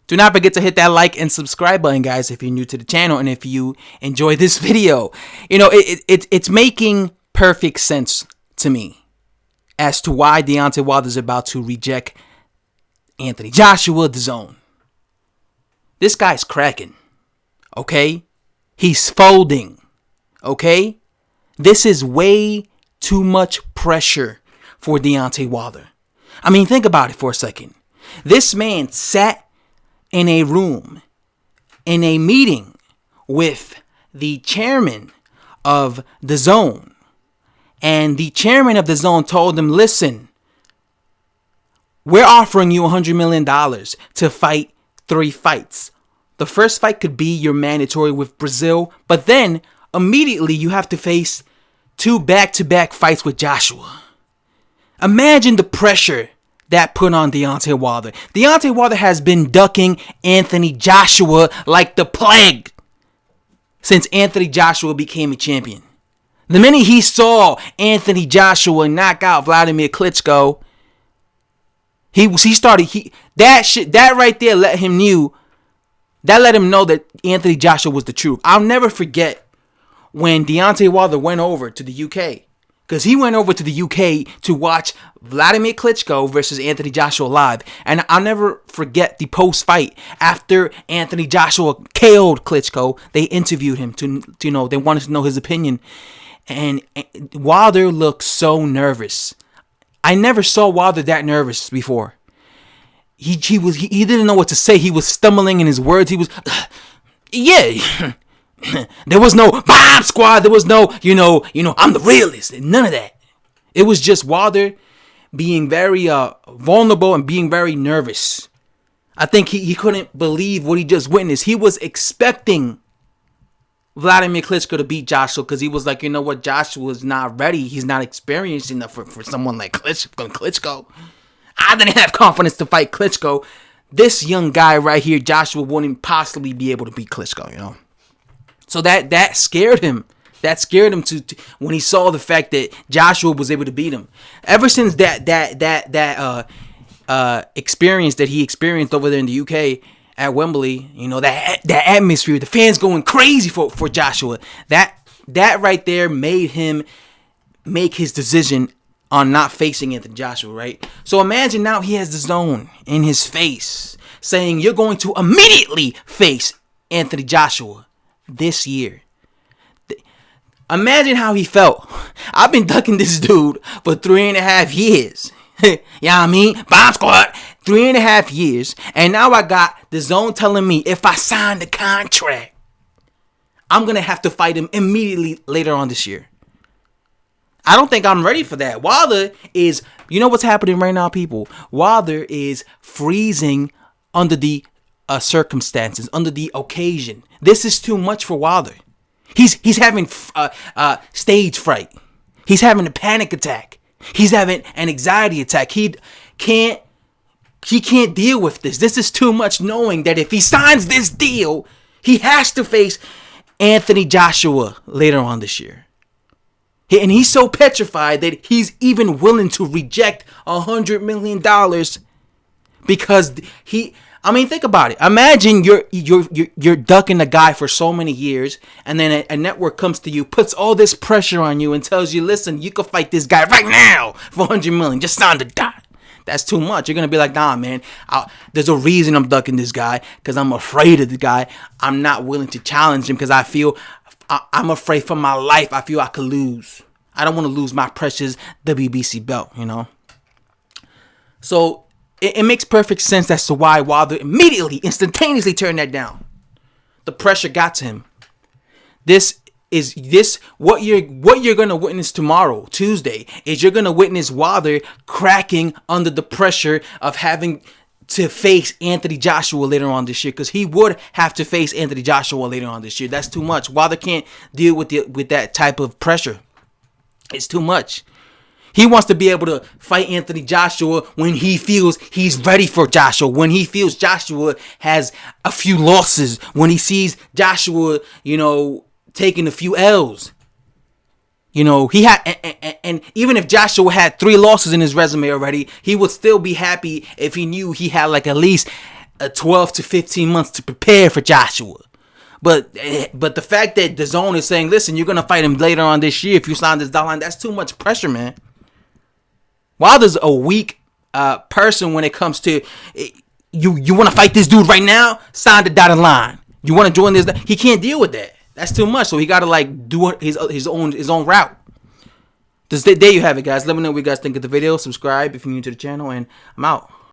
Do not forget to hit that like and subscribe button, guys, if you're new to the channel and if you enjoy this video. You know, it's making perfect sense to me as to why Deontay Wilder is about to reject Anthony Joshua, Dazn. This guy's cracking, okay? He's folding, okay? This is way too much pressure for Deontay Wilder. I mean, think about it for a second. This man sat in a room, in a meeting with the chairman of Dazn. And the chairman of Dazn told him, listen, we're offering you $100 million to fight 3 fights. The first fight could be your mandatory with Brazil, but then immediately you have to face 2 back-to-back fights with Joshua. Imagine the pressure that put on Deontay Wilder. Deontay Wilder has been ducking Anthony Joshua like the plague since Anthony Joshua became a champion. The minute he saw Anthony Joshua knock out Vladimir Klitschko, that right there let him know that Anthony Joshua was the truth. I'll never forget when Deontay Wilder went over to the UK. Because he went over to the UK to watch Vladimir Klitschko versus Anthony Joshua live. And I'll never forget the post-fight. After Anthony Joshua KO'd Klitschko, they interviewed him they wanted to know his opinion. And Wilder looked so nervous. I never saw Wilder that nervous before. He didn't know what to say. He was stumbling in his words. He was, yeah. There was no bomb squad. There was no, I'm the realist. None of that. It was just Wilder being very vulnerable and being very nervous. I think he couldn't believe what he just witnessed. He was expecting Vladimir Klitschko to beat Joshua because he was like, you know what, Joshua's not ready. He's not experienced enough for someone like Klitschko. I didn't have confidence to fight Klitschko. This young guy right here, Joshua, wouldn't possibly be able to beat Klitschko, So that scared him. That scared him to when he saw the fact that Joshua was able to beat him. Ever since that experience that he experienced over there in the UK at Wembley, that atmosphere, the fans going crazy for Joshua. That right there made him make his decision on not facing Anthony Joshua, right? So imagine now he has Dazn in his face saying you're going to immediately face Anthony Joshua this year. Imagine how he felt. I've been ducking this dude for 3.5 years. You know what I mean? Bomb squad, 3.5 years. And now I got Dazn telling me if I sign the contract, I'm going to have to fight him immediately later on this year. I don't think I'm ready for that. Wilder is, what's happening right now, people? Wilder is freezing under the circumstances, under the occasion. This is too much for Wilder. He's having stage fright. He's having a panic attack. He's having an anxiety attack. He can't deal with this. This is too much, knowing that if he signs this deal, he has to face Anthony Joshua later on this year. And he's so petrified that he's even willing to reject $100 million because think about it. Imagine you're ducking a guy for so many years, and then a network comes to you, puts all this pressure on you, and tells you, listen, you can fight this guy right now for $100 million. Just sign the dot. That's too much. You're gonna be like, nah, man. There's a reason I'm ducking this guy, because I'm afraid of the guy. I'm not willing to challenge him because I feel I'm afraid for my life. I feel I could lose. I don't want to lose my precious WBC belt. So. It makes perfect sense as to why Wilder immediately, instantaneously turned that down. The pressure got to him. What you're gonna witness tomorrow, Tuesday, is you're gonna witness Wilder cracking under the pressure of having to face Anthony Joshua later on this year, because he would have to face Anthony Joshua later on this year. That's too much. Wilder can't deal with that type of pressure. It's too much. He wants to be able to fight Anthony Joshua when he feels he's ready for Joshua, when he feels Joshua has a few losses, when he sees Joshua, taking a few L's. He had, and even if Joshua had 3 losses in his resume already, he would still be happy if he knew he had like at least a 12 to 15 months to prepare for Joshua. But the fact that Dazn is saying, listen, you're gonna fight him later on this year if you sign this dotted line, that's too much pressure, man. Wilder's a weak person when it comes to you want to fight this dude right now, sign the dotted line. You want to join this? He can't deal with that. That's too much. So he got to like do his own route. There you have it, guys. Let me know what you guys think of the video. Subscribe if you're new to the channel, and I'm out.